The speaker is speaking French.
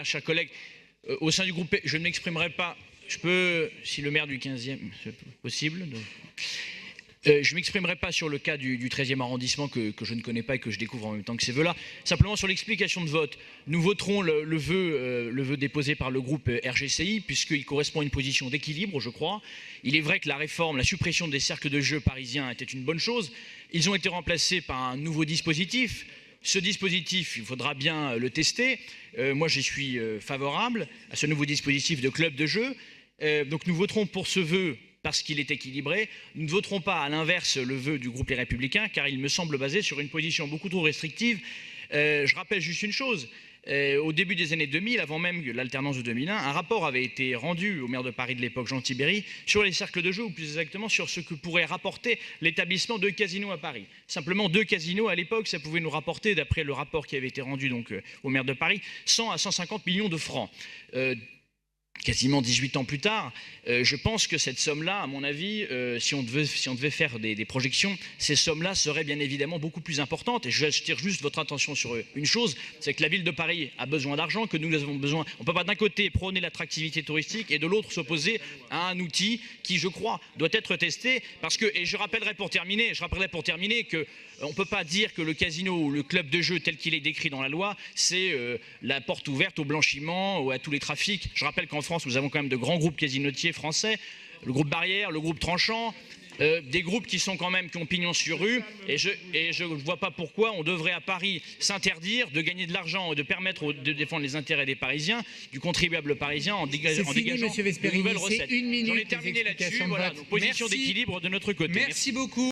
Chers collègues, au sein du groupe, je ne m'exprimerai pas. Je peux, si le maire du 15e, c'est possible. Je ne m'exprimerai pas sur le cas du 13e arrondissement que je ne connais pas et que je découvre en même temps que ces vœux-là. Simplement sur l'explication de vote. Nous voterons le vœu déposé par le groupe RGCI puisqu'il correspond à une position d'équilibre, je crois. Il est vrai que la réforme, la suppression des cercles de jeu parisiens était une bonne chose. Ils ont été remplacés par un nouveau dispositif. Ce dispositif, il faudra bien le tester. Moi, j'y suis favorable à ce nouveau dispositif de club de jeu. Donc nous voterons pour ce vœu parce qu'il est équilibré. Nous ne voterons pas à l'inverse le vœu du groupe Les Républicains car il me semble basé sur une position beaucoup trop restrictive. Je rappelle juste une chose. Au début des années 2000, avant même l'alternance de 2001, un rapport avait été rendu au maire de Paris de l'époque, Jean Tibéri, sur les cercles de jeu, ou plus exactement sur ce que pourrait rapporter l'établissement de casinos à Paris. Simplement 2 casinos à l'époque, ça pouvait nous rapporter, d'après le rapport qui avait été rendu donc, au maire de Paris, 100 à 150 millions de francs. Quasiment 18 ans plus tard, je pense que cette somme-là, à mon avis, si on devait faire des projections, ces sommes-là seraient bien évidemment beaucoup plus importantes. Et j'attire juste votre attention sur une chose, c'est que la ville de Paris a besoin d'argent, que nous avons besoin. On ne peut pas d'un côté prôner l'attractivité touristique et de l'autre s'opposer à un outil qui, je crois, doit être testé. Parce que, et je rappellerai pour terminer que on ne peut pas dire que le casino ou le club de jeu tel qu'il est décrit dans la loi, c'est la porte ouverte au blanchiment ou à tous les trafics. Je rappelle qu'en France, nous avons quand même de grands groupes casinotiers français, le groupe Barrière, le groupe Tranchant, des groupes qui sont quand même, qui ont pignon sur rue, et je ne vois pas pourquoi on devrait à Paris s'interdire de gagner de l'argent et de permettre de défendre les intérêts des Parisiens, du contribuable parisien en dégageant de nouvelles recettes. J'en ai terminé là-dessus, voilà, nos positions d'équilibre de notre côté. Merci beaucoup.